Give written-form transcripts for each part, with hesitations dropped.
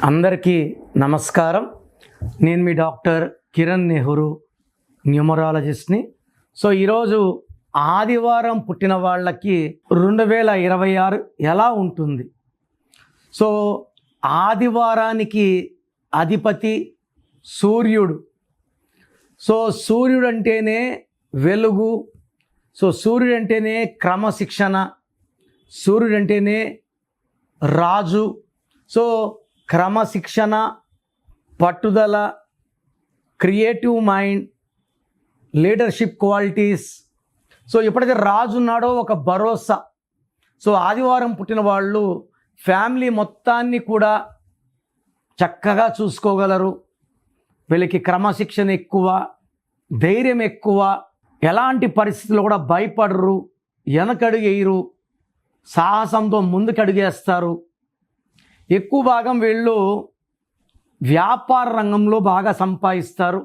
అందరికీ నమస్కారం. నేను మీ డాక్టర్ కిరణ్ నెహ్రూ, న్యూమరాలజిస్ట్ని. ఈరోజు ఆదివారం పుట్టిన వాళ్ళకి 2026 ఎలా ఉంటుంది? ఆదివారానికి అధిపతి సూర్యుడు. సూర్యుడు అంటేనే వెలుగు, సూర్యుడు అంటేనే క్రమశిక్షణ, సూర్యుడు అంటేనే రాజు. క్రమశిక్షణ, పట్టుదల, క్రియేటివ్ మైండ్, లీడర్షిప్ క్వాలిటీస్. ఎప్పుడైతే రాజు ఉన్నాడో ఒక భరోసా. ఆదివారం పుట్టిన వాళ్ళు ఫ్యామిలీ మొత్తాన్ని కూడా చక్కగా చూసుకోగలరు. వీళ్ళకి క్రమశిక్షణ ఎక్కువ, ధైర్యం ఎక్కువ, ఎలాంటి పరిస్థితుల్లో కూడా భయపడరు, వెనకడుగు వేయరు, సాహసంతో ముందుకడుగేస్తారు. ఎక్కువ భాగం వీళ్ళు వ్యాపార రంగంలో బాగా సంపాదిస్తారు.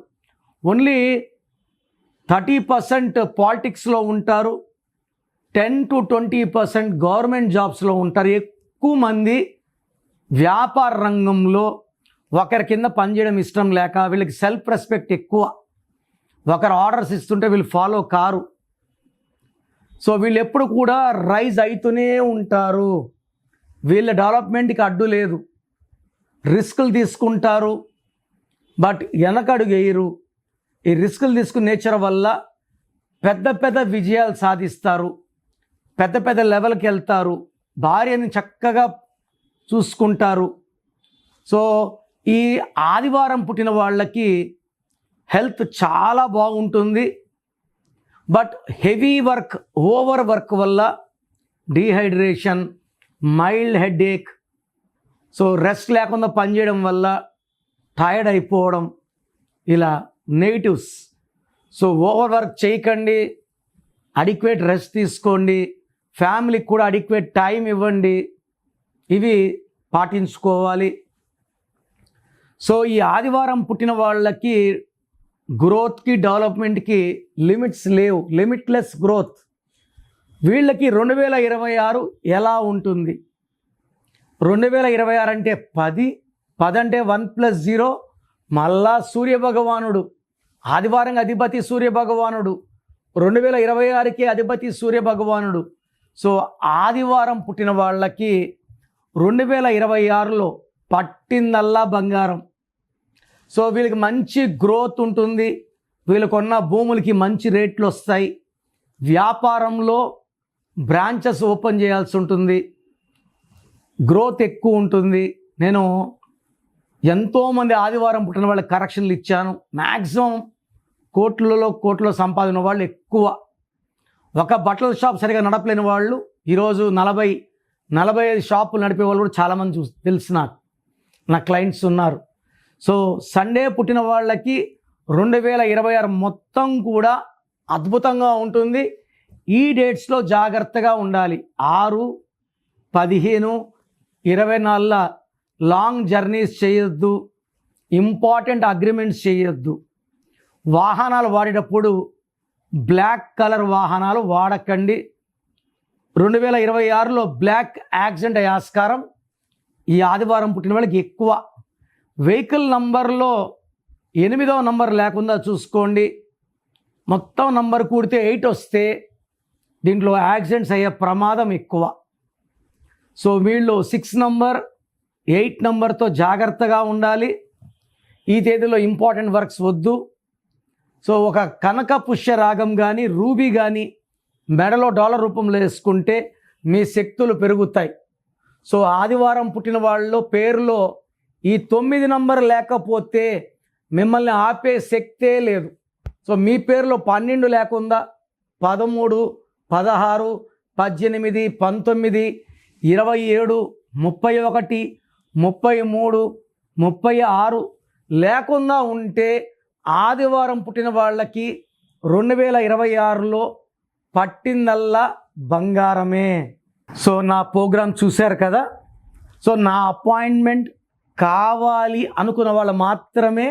ఓన్లీ 30% పాలిటిక్స్లో ఉంటారు, 10 to 20% గవర్నమెంట్ జాబ్స్లో ఉంటారు. ఎక్కువ మంది వ్యాపార రంగంలో ఒకరి కింద పనిచేయడం ఇష్టం లేక వీళ్ళకి సెల్ఫ్ రెస్పెక్ట్ ఎక్కువ. ఒకరు ఆర్డర్స్ ఇస్తుంటే వీళ్ళు ఫాలో కారు. వీళ్ళు ఎప్పుడు కూడా రైజ్ అవుతూనే ఉంటారు. వీళ్ళ డెవలప్మెంట్కి అడ్డు లేదు. రిస్కులు తీసుకుంటారు, బట్ వెనకడుగు వేయరు. ఈ రిస్కులు తీసుకునే నేచర్ వల్ల పెద్ద పెద్ద విజయాలు సాధిస్తారు, పెద్ద పెద్ద లెవెల్కి వెళ్తారు, భార్యని చక్కగా చూసుకుంటారు. ఈ ఆదివారం పుట్టిన వాళ్ళకి హెల్త్ చాలా బాగుంటుంది. But heavy work, over work వల్ల డీహైడ్రేషన్, మైల్డ్ హెడేక్, రెస్ట్ లేకుండా పనిచేయడం వల్ల టైర్డ్ అయిపోవడం, ఇలా నెగిటివ్స్. ఓవర్ వర్క్ చేయకండి, అడిక్వేట్ రెస్ట్ తీసుకోండి, ఫ్యామిలీకి కూడా అడిక్వేట్ టైం ఇవ్వండి. ఇవి పాటించుకోవాలి. ఈ ఆదివారం పుట్టిన వాళ్ళకి గ్రోత్కి, డెవలప్మెంట్కి లిమిట్స్ లేవు, లిమిట్లెస్ గ్రోత్. వీళ్ళకి 2026 ఎలా ఉంటుంది? 2026 అంటే 10 అంటే 1+0. మళ్ళా సూర్యభగవానుడు, ఆదివారం అధిపతి సూర్యభగవానుడు, 2026కి అధిపతి సూర్యభగవానుడు. ఆదివారం పుట్టిన వాళ్ళకి 2026లో పట్టిందల్లా బంగారం. వీళ్ళకి మంచి గ్రోత్ ఉంటుంది. వీళ్ళకున్న భూములకి మంచి రేట్లు వస్తాయి. వ్యాపారంలో బ్రాంచెస్ ఓపెన్ చేయాల్సి ఉంటుంది, గ్రోత్ ఎక్కువ ఉంటుంది. నేను ఎంతోమంది ఆదివారం పుట్టిన వాళ్ళకి కరెక్షన్లు ఇచ్చాను. మ్యాక్సిమం కోట్లలో సంపాదించిన వాళ్ళు ఎక్కువ. ఒక బట్టల షాప్ సరిగా నడపలేని వాళ్ళు ఈరోజు 40-45 షాపులు నడిపే వాళ్ళు కూడా చాలామంది తెలుసు. నా క్లయింట్స్ ఉన్నారు. సండే పుట్టిన వాళ్ళకి 2026 మొత్తం కూడా అద్భుతంగా ఉంటుంది. ఈ డేట్స్లో జాగ్రత్తగా ఉండాలి. 6, 15, 24 లాంగ్ జర్నీస్ చేయొద్దు, ఇంపార్టెంట్ అగ్రిమెంట్స్ చేయొద్దు. వాహనాలు వాడేటప్పుడు బ్లాక్ కలర్ వాహనాలు వాడకండి. 2026లో బ్లాక్ యాక్సిడెంట్ అయ్యే ఆస్కారం ఈ ఆదివారం పుట్టిన వాళ్ళకి ఎక్కువ. వెహికల్ నంబర్లో 8వ నంబర్ లేకుండా చూసుకోండి. మొత్తం నంబర్ కూడితే 8 వస్తే దీంట్లో యాక్సిడెంట్స్ అయ్యే ప్రమాదం ఎక్కువ. వీళ్ళు 6 నంబర్, 8 నంబర్తో జాగ్రత్తగా ఉండాలి. ఈ తేదీలో ఇంపార్టెంట్ వర్క్స్ వద్దు. ఒక కనక పుష్య రాగం కానీ, రూబీ కానీ మెడలో డాలర్ రూపంలో వేసుకుంటే మీ శక్తులు పెరుగుతాయి. ఆదివారం పుట్టిన వాళ్ళు పేరులో ఈ 9 నంబర్ లేకపోతే మిమ్మల్ని ఆపే శక్తే లేదు. మీ పేరులో 12 లేకుండా 13, 16, 18, 19, 27, 31, 33, 36 లేకుండా ఉంటే ఆదివారం పుట్టిన వాళ్ళకి 2026లో పట్టిందల్లా బంగారమే. నా ప్రోగ్రాం చూశారు కదా. నా అపాయింట్మెంట్ కావాలి అనుకున్న వాళ్ళు మాత్రమే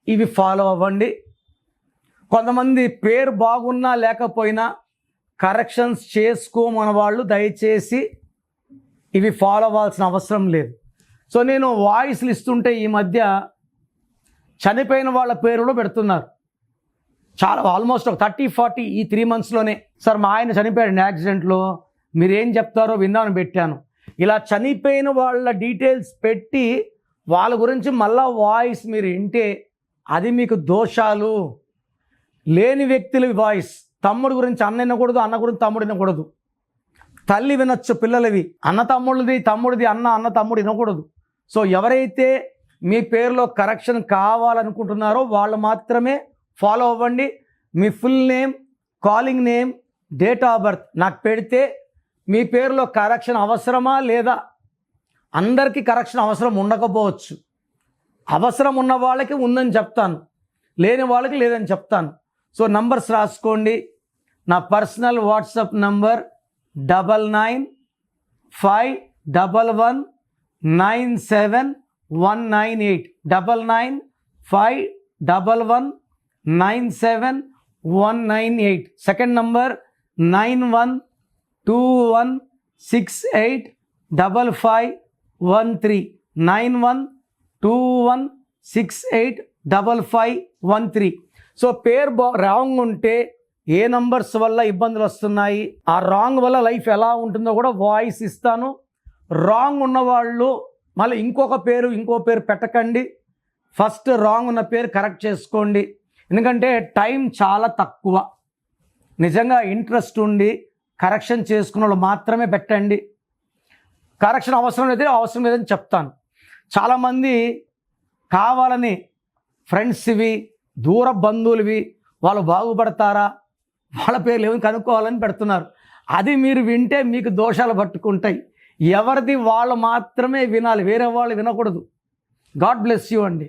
ఇవి ఫాలో అవ్వండి. కొంతమంది పేరు బాగున్నా లేకపోయినా కరెక్షన్స్ చేసుకోమన్న వాళ్ళు దయచేసి ఇవి ఫాలో అవ్వాల్సిన అవసరం లేదు. సో నేను వాయిస్లు ఇస్తుంటే ఈ మధ్య చనిపోయిన వాళ్ళ పేరులో పెడుతున్నారు. చాలా ఆల్మోస్ట్ ఒక 30-40 ఈ 3 monthsలోనే. సార్ మా ఆయన చనిపోయాడు యాక్సిడెంట్లో, మీరేం చెప్తారో విందామని పెట్టాను. ఇలా చనిపోయిన వాళ్ళ డీటెయిల్స్ పెట్టి వాళ్ళ గురించి మళ్ళా వాయిస్ మీరు వింటే అది మీకు దోషాలు. లేని వ్యక్తుల వాయిస్, తమ్ముడు గురించి అన్న వినకూడదు, అన్న గురించి తమ్ముడు వినకూడదు. తల్లి వినొచ్చు పిల్లలవి, అన్న తమ్ముడిది, తమ్ముడిది అన్న తమ్ముడు వినకూడదు. సో ఎవరైతే మీ పేరులో కరెక్షన్ కావాలనుకుంటున్నారో వాళ్ళు మాత్రమే ఫాలో అవ్వండి. మీ full name, calling name, date of birth నాకు పెడితే మీ పేరులో కరెక్షన్ అవసరమా లేదా? అందరికీ కరెక్షన్ అవసరం ఉండకపోవచ్చు. అవసరం ఉన్న వాళ్ళకి ఉందని చెప్తాను, లేని వాళ్ళకి లేదని చెప్తాను. సో నంబర్స్ రాసుకోండి. నా personal WhatsApp number 9951197198 9951197198. Second number 9121685513 9121685513. So పేరు రాంగ్ ఉంటే ఏ నంబర్స్ వల్ల ఇబ్బందులు వస్తున్నాయి, ఆ రాంగ్ వల్ల లైఫ్ ఎలా ఉంటుందో కూడా వాయిస్ ఇస్తాను. రాంగ్ ఉన్నవాళ్ళు మళ్ళీ ఇంకో పేరు పెట్టకండి. ఫస్ట్ రాంగ్ ఉన్న పేరు కరెక్ట్ చేసుకోండి. ఎందుకంటే టైం చాలా తక్కువ. నిజంగా ఇంట్రెస్ట్ ఉండి కరెక్షన్ చేసుకున్న వాళ్ళు మాత్రమే పెట్టండి. కరెక్షన్ అవసరం లేదని చెప్తాను. చాలామంది కావాలని ఫ్రెండ్స్ ఇవి, దూర బంధువులవి, వాళ్ళు బాగుపడతారా, వాళ్ళ పేర్లు ఏమి కనుక్కోవాలని పెడుతున్నారు. అది మీరు వింటే మీకు దోషాలు పట్టుకుంటాయి. ఎవరిది వాళ్ళు మాత్రమే వినాలి, వేరే వాళ్ళు వినకూడదు. గాడ్ బ్లెస్ యూ అండి.